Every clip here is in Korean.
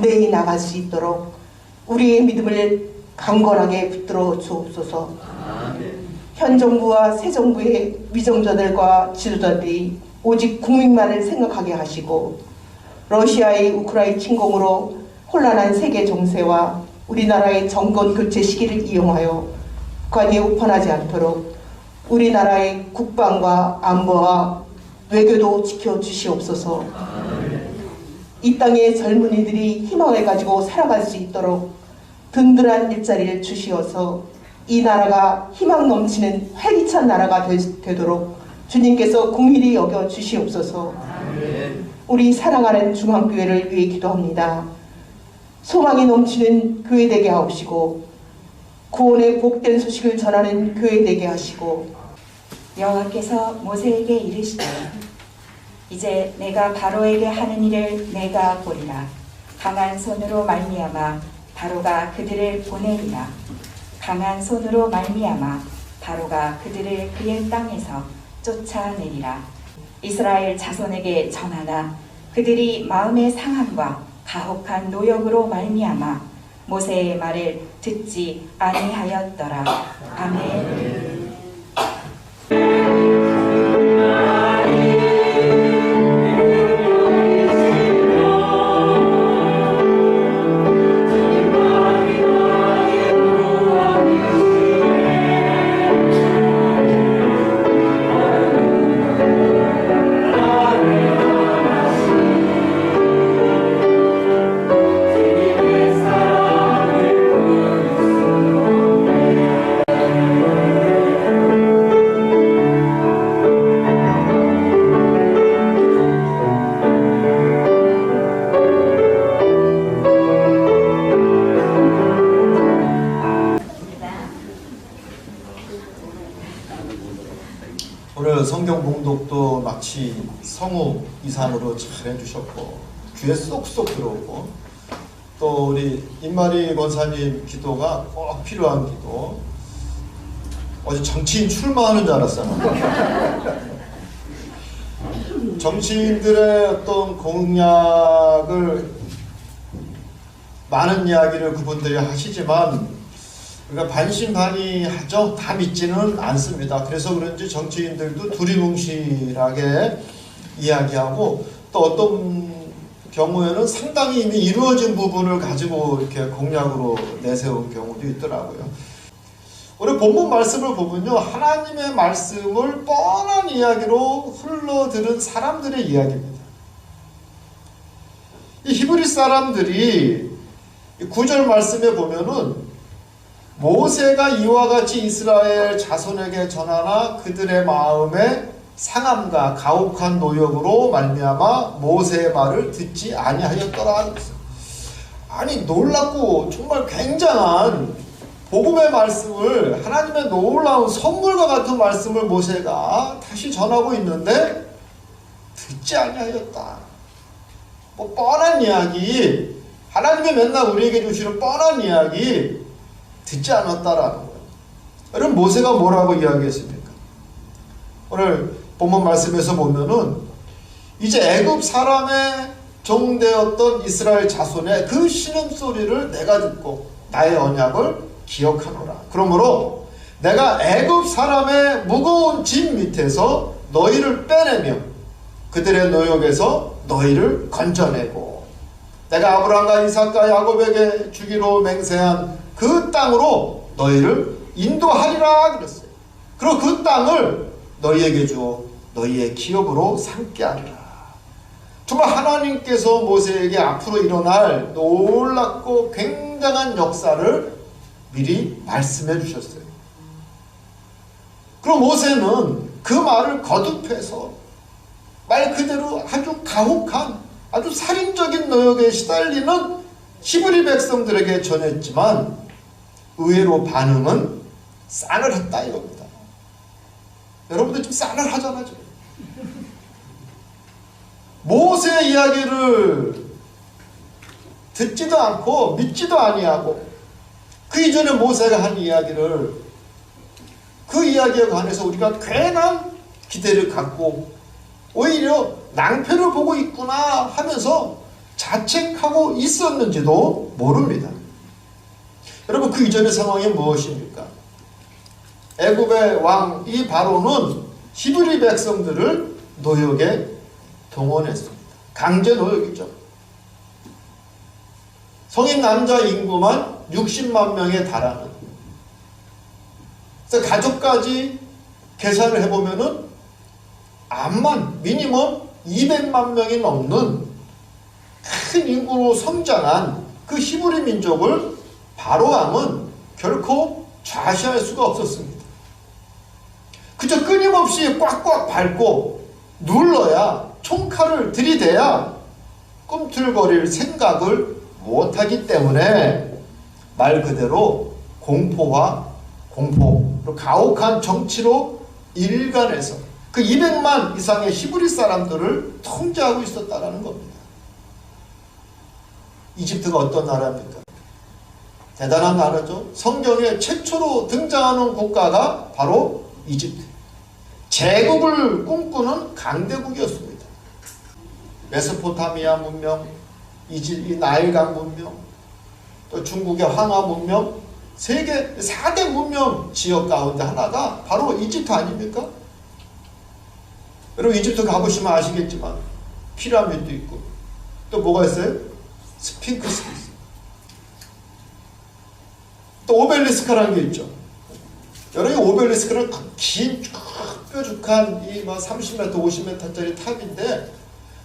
무대에 나갈 수 있도록 우리의 믿음을 강건하게 붙들어 주옵소서. 현 정부와 새 정부의 위정자들과 지도자들이 오직 국민만을 생각하게 하시고 러시아의 우크라이나 침공으로 혼란한 세계 정세와 우리나라의 정권 교체 시기를 이용하여 북한이 우판하지 않도록 우리나라의 국방과 안보와 외교도 지켜주시옵소서. 이 땅의 젊은이들이 희망을 가지고 살아갈 수 있도록 든든한 일자리를 주시어서 이 나라가 희망 넘치는 활기찬 나라가 되도록 주님께서 국민이 여겨 주시옵소서. 우리 사랑하는 중앙교회를 위해 기도합니다. 소망이 넘치는 교회 되게 하옵시고 구원의 복된 소식을 전하는 교회 되게 하시고 여호와께서 모세에게 이르시되 이제 내가 바로에게 하는 일을 내가 보리라. 강한 손으로 말미암아 바로가 그들을 보내리라. 강한 손으로 말미암아 바로가 그들을 그의 땅에서 쫓아내리라. 이스라엘 자손에게 전하나 그들이 마음의 상함과 가혹한 노역으로 말미암아 모세의 말을 듣지 아니하였더라. 아멘. 오늘 성경 봉독도 마치 성우 이상으로 잘 해주셨고 귀에 쏙쏙 들어오고 또 우리 임마리 권사님 기도가 꼭 필요한 기도. 어제 정치인 출마하는 줄 알았어요. 정치인들의 어떤 공약을 많은 이야기를 그분들이 하시지만 우리가 반신반의하죠. 다 믿지는 않습니다. 그래서 그런지 정치인들도 두리뭉실하게 이야기하고 또 어떤 경우에는 상당히 이미 이루어진 부분을 가지고 이렇게 공약으로 내세운 경우도 있더라고요. 오늘 본문 말씀을 보면요, 하나님의 말씀을 뻔한 이야기로 흘러들은 사람들의 이야기입니다. 이 히브리 사람들이 9절 말씀에 보면은 모세가 이와 같이 이스라엘 자손에게 전하나 그들의 마음에 상함과 가혹한 노역으로 말미암아 모세의 말을 듣지 아니하였더라. 아니 놀랍고 정말 굉장한 복음의 말씀을, 하나님의 놀라운 선물과 같은 말씀을 모세가 다시 전하고 있는데 듣지 아니하였다. 뭐 뻔한 이야기, 하나님이 맨날 우리에게 주시는 뻔한 이야기 듣지 않았다라는 거예요. 여러분 모세가 뭐라고 이야기했습니까? 오늘 본문 말씀에서 보면은 이제 애굽 사람의 종되었던 이스라엘 자손의 그 신음소리를 내가 듣고 나의 언약을 기억하노라. 그러므로 내가 애굽 사람의 무거운 짐 밑에서 너희를 빼내며 그들의 노역에서 너희를 건져내고 내가 아브라함과 이삭과 야곱에게 주기로 맹세한 그 땅으로 너희를 인도하리라 그랬어요. 그리고 그 땅을 너희에게 주어 너희의 기업으로 삼게 하리라. 정말 하나님께서 모세에게 앞으로 일어날 놀랍고 굉장한 역사를 미리 말씀해 주셨어요. 그리고 모세는 그 말을 거듭해서 말 그대로 아주 가혹한, 아주 살인적인 노역에 시달리는 히브리 백성들에게 전했지만 의외로 반응은 싸늘했다 이겁니다. 여러분들 지금 싸늘하잖아요. 모세의 이야기를 듣지도 않고 믿지도 아니하고 그 이전에 모세가 한 이야기를, 그 이야기에 관해서 우리가 괜한 기대를 갖고 오히려 낭패를 보고 있구나 하면서 자책하고 있었는지도 모릅니다. 여러분, 그 이전의 상황이 무엇입니까? 애굽의 왕 이 바로는 히브리 백성들을 노역에 동원했습니다. 강제 노역이죠. 성인 남자 인구만 60만 명에 달하는, 그래서 가족까지 계산을 해보면은 암만 미니멈 200만 명이 넘는 큰 인구로 성장한 그 히브리 민족을 바로 왕은 결코 좌시할 수가 없었습니다. 그저 끊임없이 꽉꽉 밟고 눌러야, 총칼을 들이대야 꿈틀거릴 생각을 못하기 때문에 말 그대로 공포, 그리고 가혹한 정치로 일관해서 그 200만 이상의 히브리 사람들을 통제하고 있었다는 겁니다. 이집트가 어떤 나라입니까? 대단한 나라죠. 성경에 최초로 등장하는 국가가 바로 이집트. 제국을 꿈꾸는 강대국이었습니다. 메소포타미아 문명, 이 나일강 문명, 또 중국의 황하 문명, 세계 4대 문명 지역 가운데 하나가 바로 이집트 아닙니까? 여러분, 이집트 가보시면 아시겠지만 피라미드도 있고 또 뭐가 있어요? 스핑크스도 있어요. 또 오벨리스크라는 게 있죠. 여러분, 이 오벨리스크는 긴 뾰족한 이 30m, 50m짜리 탑인데,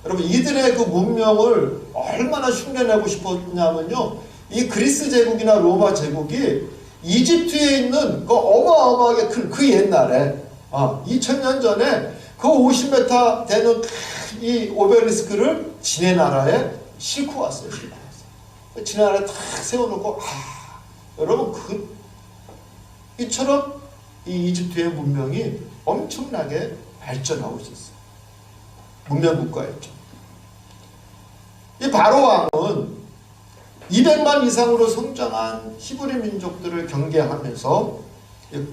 여러분, 이들의 그 문명을 얼마나 흉내내고 싶었냐면요, 이 그리스 제국이나 로마 제국이 이집트에 있는 그 어마어마하게 큰 그 옛날에 2000년 전에 그 50m 되는 이 오벨리스크를 지네 나라에 싣고 왔어요. 지네 나라에 탁 세워놓고, 여러분, 이처럼 이 이집트의 문명이 엄청나게 발전하고 있었어요. 문명 국가였죠. 이 바로 왕은 200만 이상으로 성장한 히브리 민족들을 경계하면서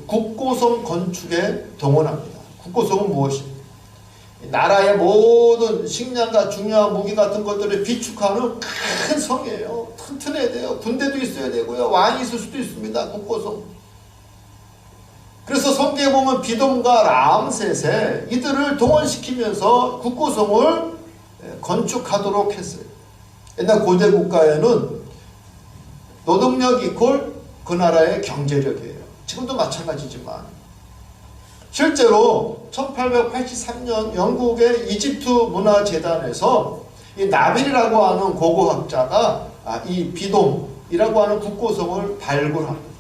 국고성 건축에 동원합니다. 국고성은 무엇입니까? 나라의 모든 식량과 중요한 무기 같은 것들을 비축하는 큰 성이에요. 튼튼해야 돼요. 군대도 있어야 되고요. 왕이 있을 수도 있습니다. 국고성. 그래서 성경에 보면 비돔과 라암셋에 이들을 동원시키면서 국고성을 건축하도록 했어요. 옛날 고대 국가에는 노동력 이퀄 그 나라의 경제력이에요. 지금도 마찬가지지만 실제로 1883년 영국의 이집트 문화재단에서 이 나빌이라고 하는 고고학자가 이 비돔이라고 하는 국고성을 발굴합니다.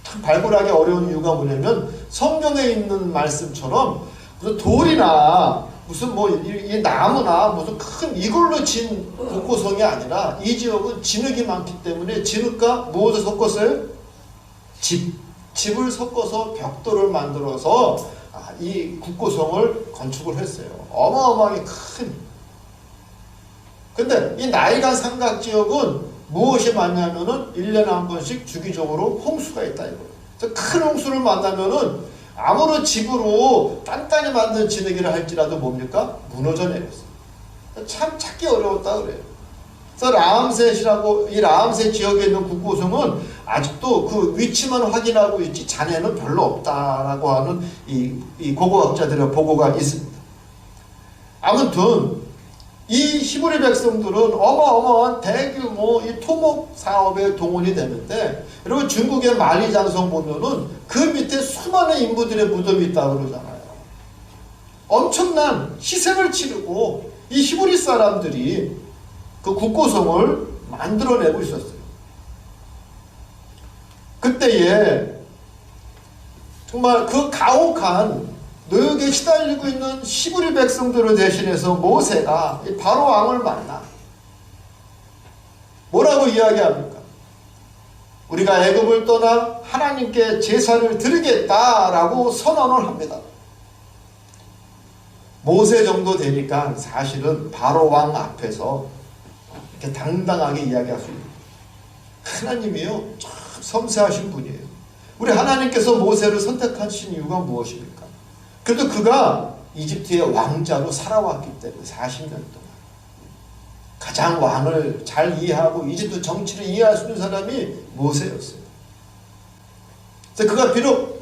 참 발굴하기 어려운 이유가 뭐냐면 성경에 있는 말씀처럼 무슨 돌이나 무슨 이 나무나 무슨 큰 이걸로 진 국고성이 아니라 이 지역은 진흙이 많기 때문에 진흙과 무엇을 섞었어요? 집을 섞어서 벽돌을 만들어서 이 국고성을 건축을 했어요. 어마어마하게 큰. 근데 이 나일강 삼각 지역은 무엇이 많냐면은 1년에 한 번씩 주기적으로 홍수가 있다 이거예요. 그래서 큰 홍수를 만나면은 아무런 집으로 단단히 만든 진흙이라 할지라도 뭡니까? 무너져 내렸어요. 참 찾기 어려웠다 그래요. 그래서 라암셋이라고, 이 라암셋 지역에 있는 국고성은 아직도 그 위치만 확인하고 있지 잔해는 별로 없다라고 하는 이 고고학자들의 보고가 있습니다. 아무튼 이 히브리 백성들은 어마어마한 대규모 이 토목 사업에 동원이 되는데, 여러분 중국의 만리장성 보면은 그 밑에 수많은 인부들의 무덤이 있다고 그러잖아요. 엄청난 희생을 치르고 이 히브리 사람들이 그 국고성을 만들어내고 있었어요. 그때에 정말 그 가혹한 노역에 시달리고 있는 히브리 백성들을 대신해서 모세가 바로 왕을 만나 뭐라고 이야기합니까? 우리가 애굽을 떠나 하나님께 제사를 드리겠다라고 선언을 합니다. 모세 정도 되니까 사실은 바로 왕 앞에서 이렇게 당당하게 이야기할 수 있습니다. 하나님이요, 참 섬세하신 분이에요. 우리 하나님께서 모세를 선택하신 이유가 무엇입니까? 그래도 그가 이집트의 왕자로 살아왔기 때문에 40년 동안 가장 왕을 잘 이해하고 이집트 정치를 이해할 수 있는 사람이 모세였어요. 그래서 그가 비록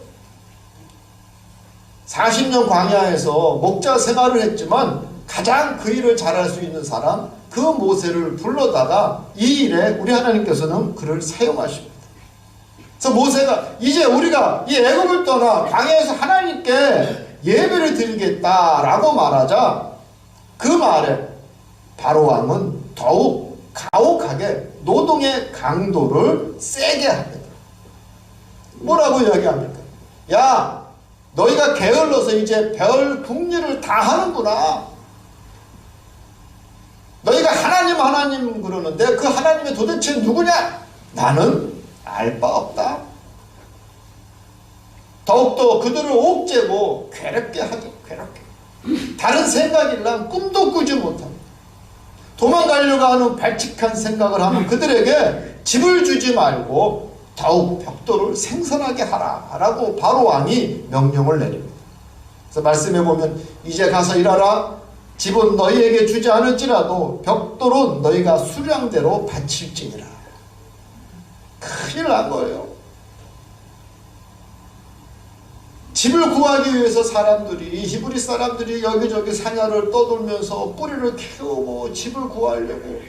40년 광야에서 목자 생활을 했지만 가장 그 일을 잘할 수 있는 사람, 그 모세를 불러다가 이 일에 우리 하나님께서는 그를 사용하십니다. 그래서 모세가 이제 우리가 이 애굽을 떠나 광야에서 하나님께 예배를 드리겠다라고 말하자 그 말에 바로 왕은 더욱 가혹하게 노동의 강도를 세게 합니다. 뭐라고 이야기합니까? 야, 너희가 게을러서 이제 별 궁리를 다 하는구나. 너희가 하나님 하나님 그러는데 그 하나님이 도대체 누구냐? 나는 알 바 없다. 더욱더 그들을 옥죄고 괴롭게 하죠. 괴롭게. 다른 생각이란 꿈도 꾸지 못합니다. 도망가려고 하는 발칙한 생각을 하면 그들에게 집을 주지 말고 더욱 벽돌을 생선하게 하라 라고 바로 왕이 명령을 내립니다. 그래서 말씀해 보면 이제 가서 일하라. 집은 너희에게 주지 않을지라도 벽돌은 너희가 수량대로 바칠지니라. 큰일 난 거예요. 집을 구하기 위해서 사람들이, 히브리 사람들이 여기저기 산야를 떠돌면서 뿌리를 키우고 집을 구하려고.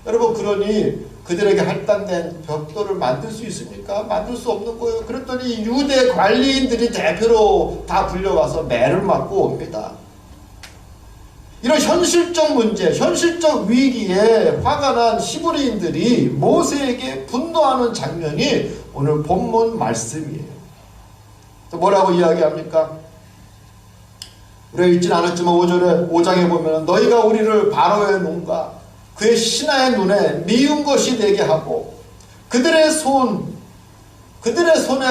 여러분, 그러니 그들에게 할당된 벽돌을 만들 수 있습니까? 만들 수 없는 거예요. 그랬더니 유대 관리인들이 대표로 다 불려와서 매를 맞고 옵니다. 이런 현실적 문제, 현실적 위기에 화가 난 히브리인들이 모세에게 분노하는 장면이 오늘 본문 말씀이에요. 또 뭐라고 이야기합니까? 우리가 읽진 않았지만 5장에 보면 너희가 우리를 바로의 눈과 그의 신하의 눈에 미운 것이 되게 하고 그들의 손에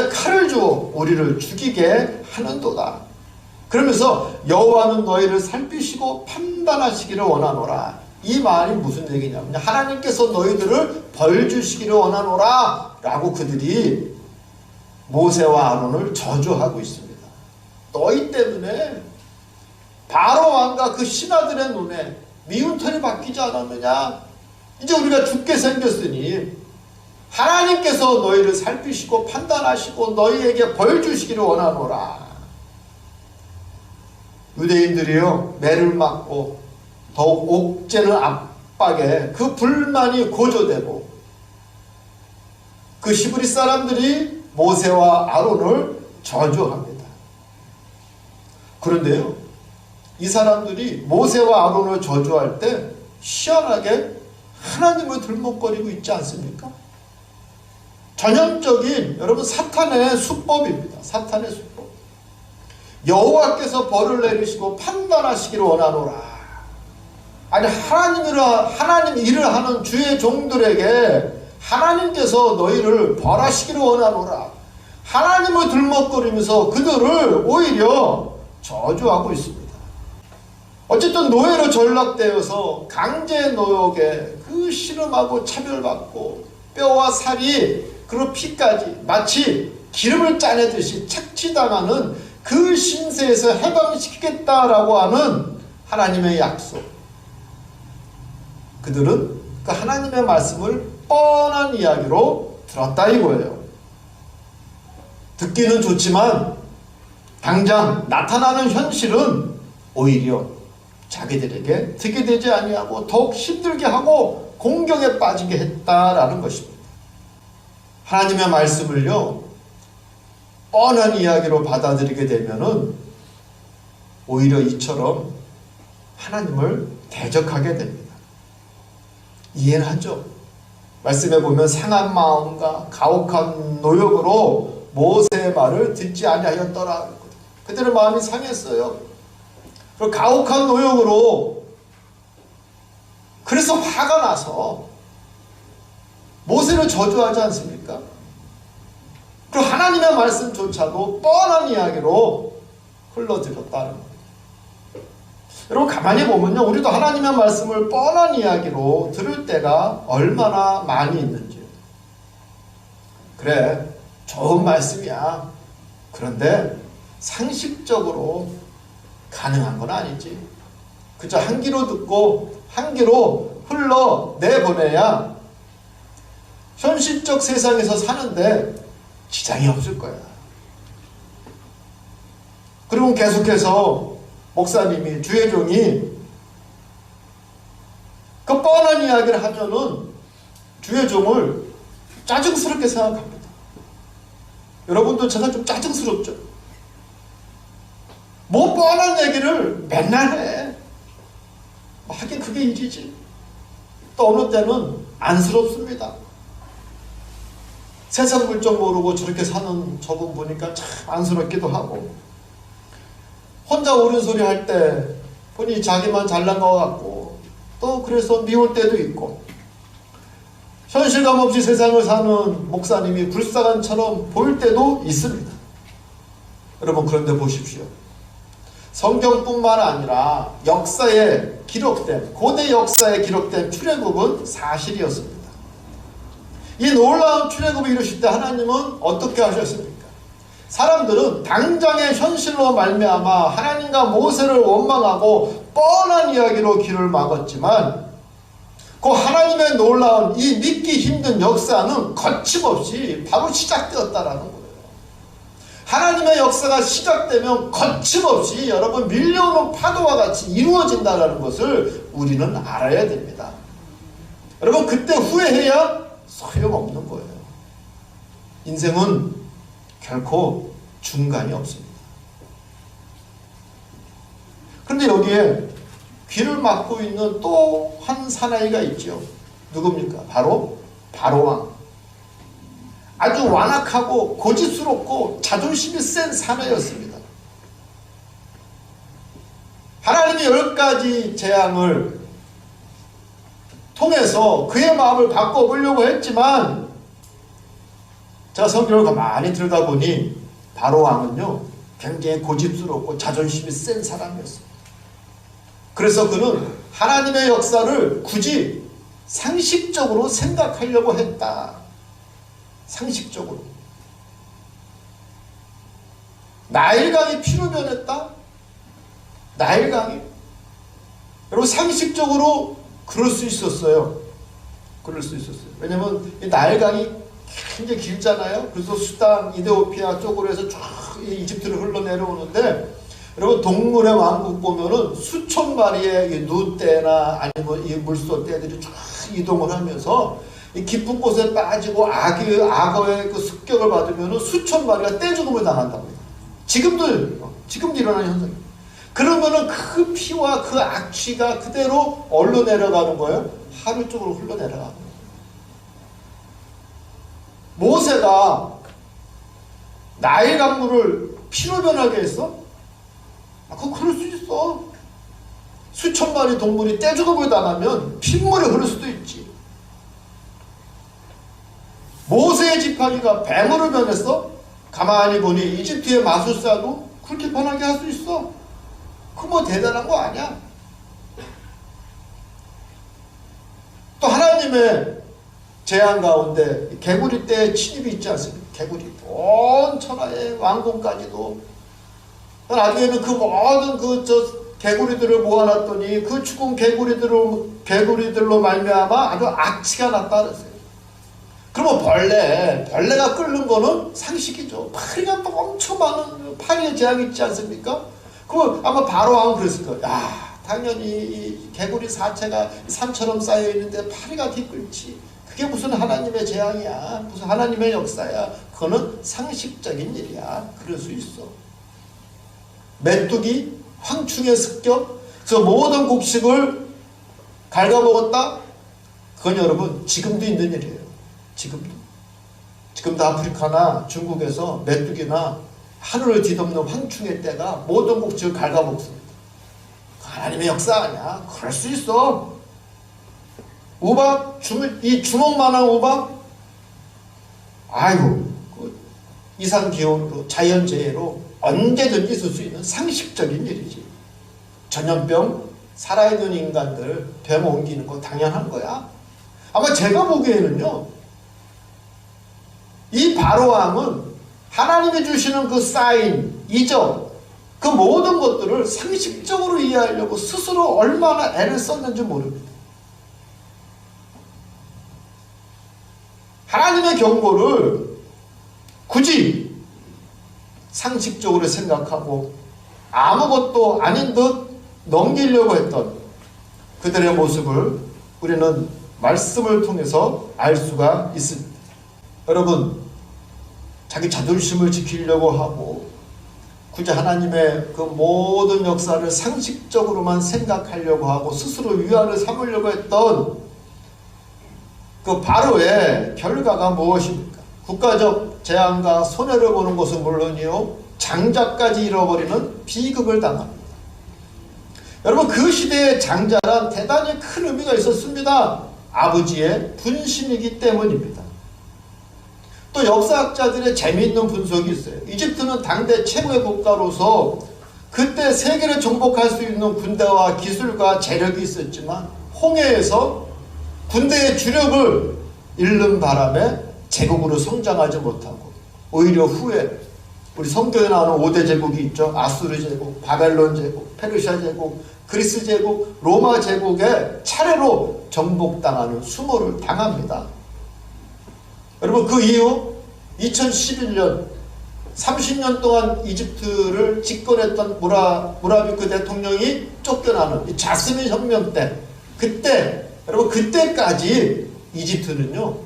칼을 주어 우리를 죽이게 하는도다. 그러면서 여호와는 너희를 살피시고 판단하시기를 원하노라. 이 말이 무슨 얘기냐면 하나님께서 너희들을 벌 주시기를 원하노라 라고 그들이 모세와 아론을 저주하고 있습니다. 너희 때문에 바로 왕과 그 신하들의 눈에 미운 털이 박히지 않았느냐? 이제 우리가 죽게 생겼으니 하나님께서 너희를 살피시고 판단하시고 너희에게 벌 주시기를 원하노라. 유대인들이요, 매를 맞고 더욱 옥죄는 압박에 그 불만이 고조되고 그 히브리 사람들이 모세와 아론을 저주합니다. 그런데요, 이 사람들이 모세와 아론을 저주할 때 희한하게 하나님을 들먹거리고 있지 않습니까? 전형적인 여러분 사탄의 수법입니다. 사탄의 수법. 여호와께서 벌을 내리시고 판단하시기를 원하노라. 아니 하나님 일을 하는 주의 종들에게 하나님께서 너희를 벌하시기를 원하노라. 하나님을 들먹거리면서 그들을 오히려 저주하고 있습니다. 어쨌든 노예로 전락되어서 강제 노역에 그 신음하고 차별받고 뼈와 살이 그리고 피까지 마치 기름을 짜내듯이 착취당하는 그 신세에서 해방시키겠다라고 하는 하나님의 약속. 그들은 그 하나님의 말씀을 뻔한 이야기로 들었다 이거예요. 듣기는 좋지만 당장 나타나는 현실은 오히려 자기들에게 듣게 되지 아니하고 더욱 힘들게 하고 공경에 빠지게 했다라는 것입니다. 하나님의 말씀을요, 뻔한 이야기로 받아들이게 되면은 오히려 이처럼 하나님을 대적하게 됩니다. 이해는 하죠? 말씀해 보면 상한 마음과 가혹한 노역으로 모세의 말을 듣지 아니하였더라. 그들의 마음이 상했어요. 그리고 가혹한 노역으로 그래서 화가 나서 모세를 저주하지 않습니까? 그리고 하나님의 말씀조차도 뻔한 이야기로 흘러들었다는 거예요. 여러분 가만히 보면요, 우리도 하나님의 말씀을 뻔한 이야기로 들을 때가 얼마나 많이 있는지요. 그래, 좋은 말씀이야. 그런데 상식적으로 가능한 건 아니지. 그저 한 귀로 듣고 한 귀로 흘러내보내야 현실적 세상에서 사는데 지장이 없을 거야. 그리고 계속해서 목사님이, 주혜종이 그 뻔한 이야기를 하면은 주혜종을 짜증스럽게 생각합니다. 여러분도 제가 좀 짜증스럽죠? 뭐 뻔한 얘기를 맨날 해. 하긴 그게 일이지. 또 어느 때는 안쓰럽습니다. 세상 물정 모르고 저렇게 사는 저분 보니까 참 안쓰럽기도 하고, 혼자 옳은 소리 할 때 보니 자기만 잘난 것 같고, 또 그래서 미울 때도 있고, 현실감 없이 세상을 사는 목사님이 불쌍한처럼 보일 때도 있습니다. 여러분, 그런데 보십시오. 성경뿐만 아니라 역사에 기록된, 고대 역사에 기록된 출애굽은 사실이었습니다. 이 놀라운 출애굽을 이루실 때 하나님은 어떻게 하셨습니까? 사람들은 당장의 현실로 말미암아 하나님과 모세를 원망하고 뻔한 이야기로 길을 막았지만, 그 하나님의 놀라운 이 믿기 힘든 역사는 거침없이 바로 시작되었다라는 거예요. 하나님의 역사가 시작되면 거침없이 여러분 밀려오는 파도와 같이 이루어진다는 것을 우리는 알아야 됩니다. 여러분, 그때 후회해야 소용없는 거예요. 인생은 결코 중간이 없습니다. 그런데 여기에 귀를 막고 있는 또 한 사나이가 있죠. 누굽니까? 바로 바로왕. 아주 완악하고 고집스럽고 자존심이 센 사내였습니다. 하나님이 10가지 재앙을 통해서 그의 마음을 바꿔보려고 했지만, 제가 성경을 가만히 들여다보니 바로왕은요 굉장히 고집스럽고 자존심이 센 사람이었습니다. 그래서 그는 하나님의 역사를 굳이 상식적으로 생각하려고 했다. 상식적으로. 나일강이 피로 변했다? 나일강이? 여러분, 상식적으로 그럴 수 있었어요. 그럴 수 있었어요. 왜냐면 이 나일강이 굉장히 길잖아요. 그래서 수단, 이데오피아 쪽으로 해서 쫙 이집트를 흘러내려오는데, 여러분 동물의 왕국 보면은 수천 마리의 누떼나 아니면 이 물소떼들이 쫙 이동을 하면서 이 깊은 곳에 빠지고 악어의 그 습격을 받으면은 수천 마리가 떼죽음을 당한답니다. 지금도 일어나는 현상입니다. 그러면은 그 피와 그 악취가 그대로 어디로 내려가는 거예요? 하루 쪽으로 흘러내려가는 거예요. 모세가 나일 강물을 피로 변하게 했어? 그거 그럴 수 있어. 수천 마리 동물이 떼죽음을 당하면 핏물이 흐를 수도 있지. 모세의 지팡이가 뱀으로 변했어? 가만히 보니 이집트의 마술사도 그렇게 변하게 할 수 있어. 그거 뭐 대단한 거 아니야. 또 하나님의 재앙 가운데 개구리 떼의 침입이 있지 않습니까? 개구리 온 천하의 왕궁까지도, 나중에는 그 모든 개구리들을 모아놨더니 그 죽은 개구리들로 말미암아 아주 악취가 났다 그랬어요. 그러면 벌레가 끓는 거는 상식이죠. 파리가 또 엄청 많은 파리의 재앙이 있지 않습니까? 그럼 아마 바로왕은 그랬을 거예요. 야, 당연히 이 개구리 사체가 산처럼 쌓여있는데 파리가 뒤끓지. 그게 무슨 하나님의 재앙이야. 무슨 하나님의 역사야. 그거는 상식적인 일이야. 그럴 수 있어. 메뚜기, 황충의 습격, 저 모든 곡식을 갉아먹었다? 그건 여러분 지금도 있는 일이에요. 지금도 아프리카나 중국에서 메뚜기나 하늘을 뒤덮는 황충의 떼가 모든 곡식을 갉아먹습니다. 하나님의 역사 아니야. 그럴 수 있어. 우박, 이 주먹만한 우박, 아이고, 이상기온으로 자연재해로 언제든지 있을 수 있는 상식적인 일이지. 전염병, 살아있는 인간들 뱀 옮기는 거 당연한 거야. 아마 제가 보기에는요, 이 바로왕은 하나님이 주시는 그 사인, 이적, 그 모든 것들을 상식적으로 이해하려고 스스로 얼마나 애를 썼는지 모릅니다. 하나님의 경고를 굳이 상식적으로 생각하고 아무것도 아닌 듯 넘기려고 했던 그들의 모습을 우리는 말씀을 통해서 알 수가 있습니다. 여러분, 자기 자존심을 지키려고 하고 굳이 하나님의 그 모든 역사를 상식적으로만 생각하려고 하고 스스로 위안을 삼으려고 했던 그 바로의 결과가 무엇입니까? 국가적 재앙과 손해를 보는 것은 물론이요, 장자까지 잃어버리는 비극을 당합니다. 여러분, 그 시대의 장자란 대단히 큰 의미가 있었습니다. 아버지의 분신이기 때문입니다. 또 역사학자들의 재미있는 분석이 있어요. 이집트는 당대 최고의 국가로서 그때 세계를 정복할 수 있는 군대와 기술과 재력이 있었지만 홍해에서 군대의 주력을 잃는 바람에 제국으로 성장하지 못하고 오히려 후에 우리 성경에 나오는 5대 제국이 있죠. 아수르 제국, 바벨론 제국, 페르시아 제국, 그리스 제국, 로마 제국에 차례로 정복당하는 수모를 당합니다. 여러분, 그 이후 2011년 30년 동안 이집트를 집권했던 무라비크 대통령이 쫓겨나는 이 자스민 혁명 때, 여러분 그때까지 이집트는요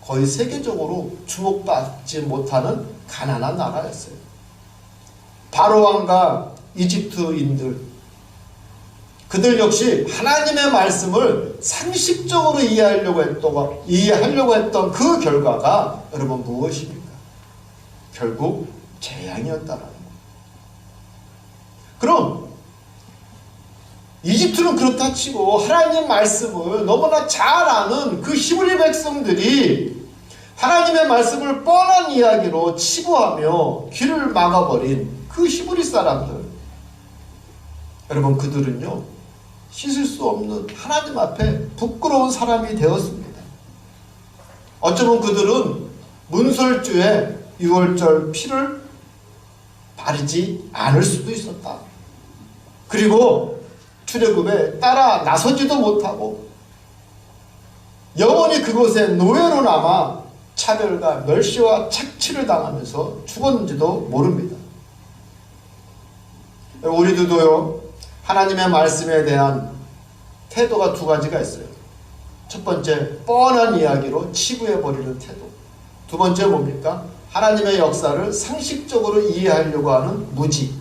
거의 세계적으로 주목받지 못하는 가난한 나라였어요. 바로 왕과 이집트인들, 그들 역시 하나님의 말씀을 상식적으로 이해하려고 했던 그 결과가 여러분 무엇입니까? 결국 재앙이었다라는 거예요. 그럼 이집트는 그렇다 치고 하나님 말씀을 너무나 잘 아는 그 히브리 백성들이 하나님의 말씀을 뻔한 이야기로 치부하며 귀를 막아버린 그 히브리 사람들, 여러분 그들은요 씻을 수 없는 하나님 앞에 부끄러운 사람이 되었습니다. 어쩌면 그들은 문설주에 유월절 피를 바르지 않을 수도 있었다. 그리고 출애굽에 따라 나서지도 못하고 영원히 그곳에 노예로 남아 차별과 멸시와 착취를 당하면서 죽었는지도 모릅니다. 우리들도요 하나님의 말씀에 대한 태도가 두 가지가 있어요. 첫 번째, 뻔한 이야기로 치부해버리는 태도. 두 번째 뭡니까? 하나님의 역사를 상식적으로 이해하려고 하는 무지.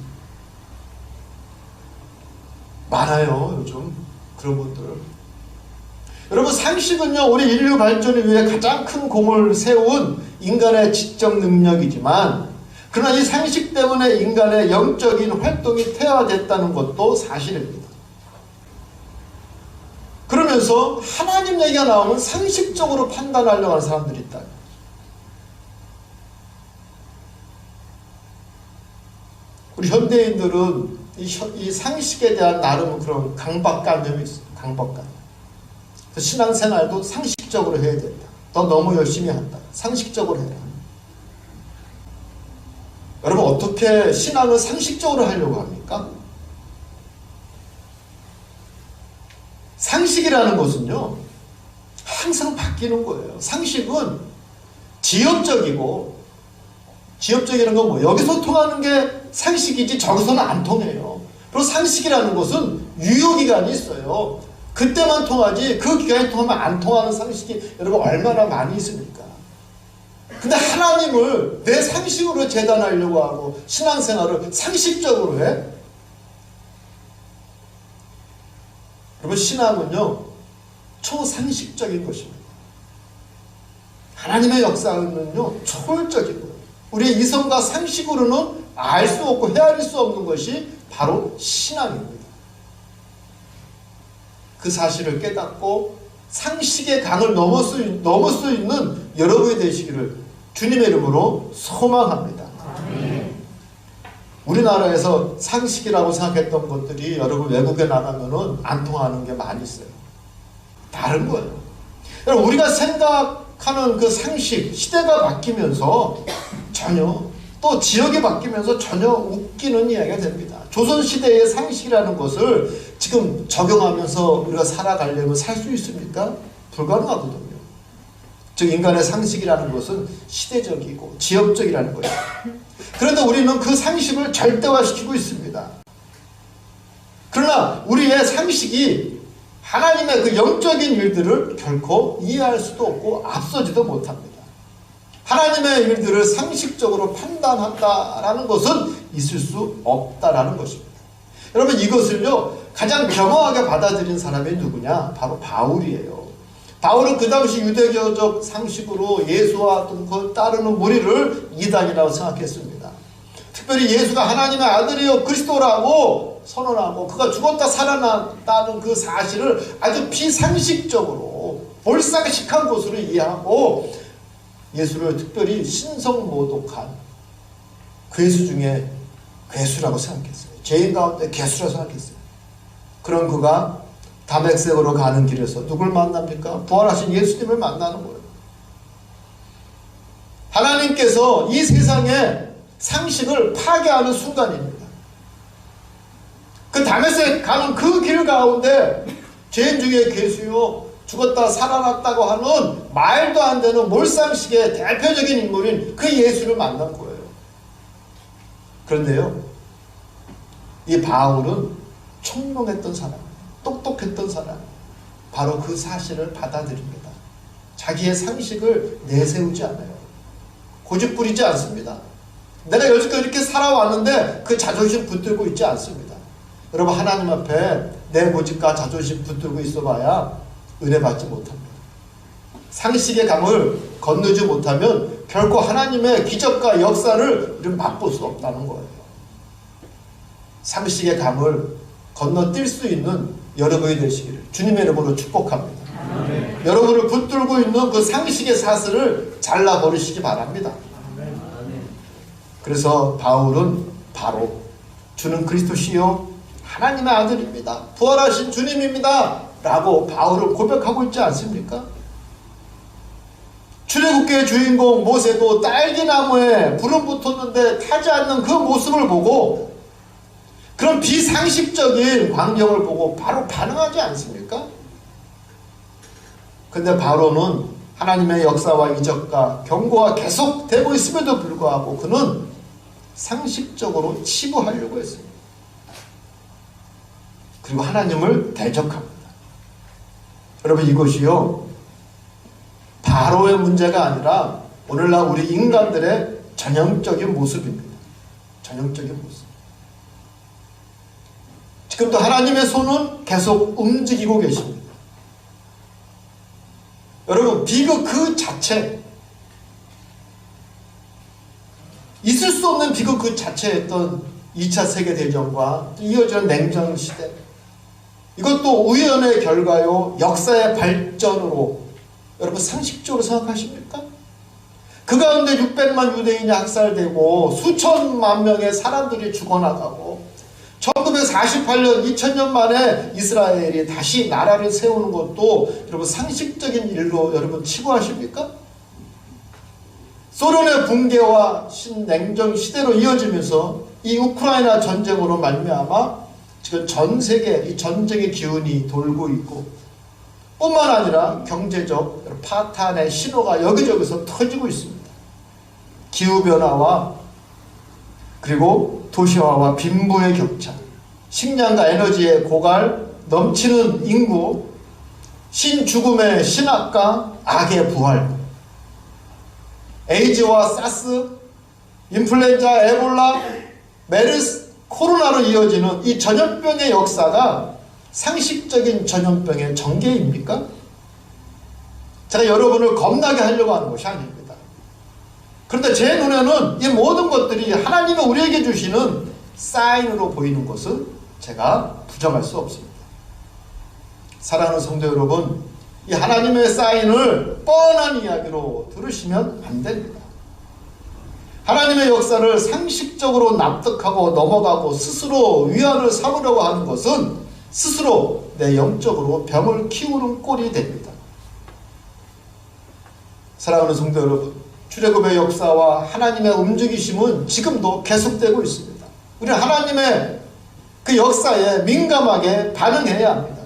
많아요 요즘 그런 분들. 여러분, 상식은요 우리 인류 발전을 위해 가장 큰 공을 세운 인간의 지적 능력이지만, 그러나 이 상식 때문에 인간의 영적인 활동이 퇴화됐다는 것도 사실입니다. 그러면서 하나님 얘기가 나오면 상식적으로 판단하려고 하는 사람들이 있다. 우리 현대인들은 이 상식에 대한 나름 그런 강박관념이 있어요. 강박관념. 신앙생활도 상식적으로 해야 된다. 너 너무 열심히 한다. 상식적으로 해라. 여러분, 어떻게 신앙을 상식적으로 하려고 합니까? 상식이라는 것은요 항상 바뀌는 거예요. 상식은 지엽적이고, 지엽적이라는 건 뭐 여기서 통하는 게 상식이지 저기서는 안 통해요. 그리고 상식이라는 것은 유효기간이 있어요. 그때만 통하지 그 기간이 통하면 안 통하는 상식이 여러분 얼마나 많이 있습니까? 근데 하나님을 내 상식으로 재단하려고 하고 신앙생활을 상식적으로 해? 여러분, 신앙은요 초상식적인 것입니다. 하나님의 역사는요 초월적이고요, 우리의 이성과 상식으로는 알 수 없고 헤아릴 수 없는 것이 바로 신앙입니다. 그 사실을 깨닫고 상식의 강을 넘을 수 있는 여러분이 되시기를 주님의 이름으로 소망합니다. 우리나라에서 상식이라고 생각했던 것들이 여러분 외국에 나가면은 안 통하는 게 많이 있어요. 다른 거예요. 여러분, 우리가 생각하는 그 상식, 시대가 바뀌면서 전혀, 또 지역이 바뀌면서 전혀 웃기는 이야기가 됩니다. 조선시대의 상식이라는 것을 지금 적용하면서 우리가 살아가려면 살 수 있습니까? 불가능하거든요. 즉 인간의 상식이라는 것은 시대적이고 지역적이라는 것이죠. 그런데 우리는 그 상식을 절대화시키고 있습니다. 그러나 우리의 상식이 하나님의 그 영적인 일들을 결코 이해할 수도 없고 앞서지도 못합니다. 하나님의 일들을 상식적으로 판단한다라는 것은 있을 수 없다라는 것입니다. 여러분, 이것을요 가장 겸허하게 받아들인 사람이 누구냐? 바로 바울이에요. 바울은 그 당시 유대교적 상식으로 예수와 그 따르는 무리를 이단이라고 생각했습니다. 특별히 예수가 하나님의 아들이요 그리스도라고 선언하고 그가 죽었다 살아났다는 그 사실을 아주 비상식적으로 몰상식한 것으로 이해하고 예수를 특별히 신성모독한 괴수 중에 괴수라고 생각했어요. 죄인 가운데 괴수라고 생각했어요. 그런 그가 다메섹으로 가는 길에서 누굴 만납니까? 부활하신 예수님을 만나는 거예요. 하나님께서 이 세상의 상식을 파괴하는 순간입니다. 그 다메섹 가는 그 길 가운데 죄인 중에 괴수요 죽었다 살아났다고 하는 말도 안 되는 몰상식의 대표적인 인물인 그 예수를 만난 거예요. 그런데요, 이 바울은 총명했던 사람, 똑똑했던 사람, 바로 그 사실을 받아들입니다. 자기의 상식을 내세우지 않아요. 고집부리지 않습니다. 내가 여지껏 이렇게 살아왔는데 그 자존심 붙들고 있지 않습니다. 여러분, 하나님 앞에 내 고집과 자존심 붙들고 있어봐야 은혜 받지 못합니다. 상식의 감을 건너지 못하면 결코 하나님의 기적과 역사를 우리는 맛볼 수 없다는 거예요. 상식의 감을 건너뛸 수 있는 여러분이 되시기를 주님의 이름으로 축복합니다. 아멘. 여러분을 붙들고 있는 그 상식의 사슬을 잘라버리시기 바랍니다. 아멘. 그래서 바울은 바로 주는 그리스도시요 하나님의 아들입니다. 부활하신 주님입니다. 라고 바울은 고백하고 있지 않습니까? 출애굽기의 주인공 모세도 딸기나무에 불은 붙었는데 타지 않는 그 모습을 보고 그런 비상식적인 광경을 보고 바로 반응하지 않습니까? 근데 바로는 하나님의 역사와 이적과 경고가 계속되고 있음에도 불구하고 그는 상식적으로 치부하려고 했습니다. 그리고 하나님을 대적합니다. 여러분, 이것이요 바로의 문제가 아니라 오늘날 우리 인간들의 전형적인 모습입니다. 전형적인 모습. 지금도 하나님의 손은 계속 움직이고 계십니다. 여러분, 비극 그 자체, 있을 수 없는 비극 그 자체였던 2차 세계대전과 이어지는 냉전시대, 이것도 우연의 결과요 역사의 발전으로 여러분 상식적으로 생각하십니까? 그 가운데 600만 유대인이 학살되고 수천만 명의 사람들이 죽어나가고 1948년 2000년 만에 이스라엘이 다시 나라를 세우는 것도 여러분 상식적인 일로 여러분 치부하십니까? 소련의 붕괴와 신냉전 시대로 이어지면서 이 우크라이나 전쟁으로 말미암아 지금 전 세계 이 전쟁의 기운이 돌고 있고 뿐만 아니라 경제적 파탄의 신호가 여기저기서 터지고 있습니다. 기후변화와 그리고 도시화와 빈부의 격차, 식량과 에너지의 고갈, 넘치는 인구, 신죽음의 신학과 악의 부활, 에이즈와 사스, 인플루엔자, 에볼라, 메르스, 코로나로 이어지는 이 전염병의 역사가 상식적인 전염병의 전개입니까? 제가 여러분을 겁나게 하려고 하는 것이 아닙니다. 그런데 제 눈에는 이 모든 것들이 하나님이 우리에게 주시는 사인으로 보이는 것은 제가 부정할 수 없습니다. 사랑하는 성도 여러분, 이 하나님의 사인을 뻔한 이야기로 들으시면 안 됩니다. 하나님의 역사를 상식적으로 납득하고 넘어가고 스스로 위안을 삼으려고 하는 것은 스스로 내 영적으로 병을 키우는 꼴이 됩니다. 사랑하는 성도 여러분, 출애굽의 역사와 하나님의 움직이심은 지금도 계속되고 있습니다. 우리는 하나님의 그 역사에 민감하게 반응해야 합니다.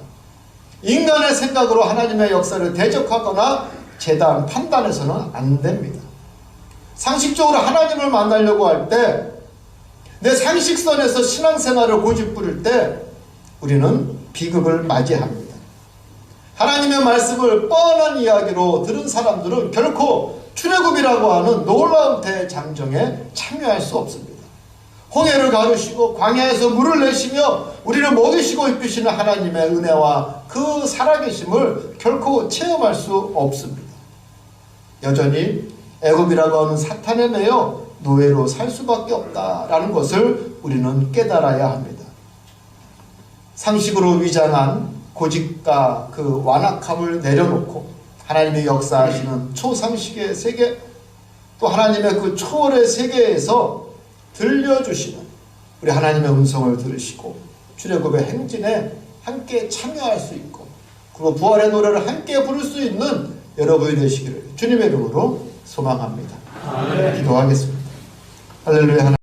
인간의 생각으로 하나님의 역사를 대적하거나 재단, 판단해서는 안 됩니다. 상식적으로 하나님을 만나려고 할 때 내 상식선에서 신앙생활을 고집부릴 때 우리는 비극을 맞이합니다. 하나님의 말씀을 뻔한 이야기로 들은 사람들은 결코 출애굽이라고 하는 놀라운 대장정에 참여할 수 없습니다. 홍해를 가르시고 광야에서 물을 내시며 우리를 먹이시고 입히시는 하나님의 은혜와 그 살아계심을 결코 체험할 수 없습니다. 여전히 애굽이라고 하는 사탄에 매여 노예로 살 수밖에 없다라는 것을 우리는 깨달아야 합니다. 상식으로 위장한 고집과 그 완악함을 내려놓고 하나님의 역사하시는 초상식의 세계, 또 하나님의 그 초월의 세계에서 들려주시는 우리 하나님의 음성을 들으시고 출애굽의 행진에 함께 참여할 수 있고, 그리고 부활의 노래를 함께 부를 수 있는 여러분이 되시기를 주님의 이름으로 소망합니다. 기도하겠습니다. 할렐루야.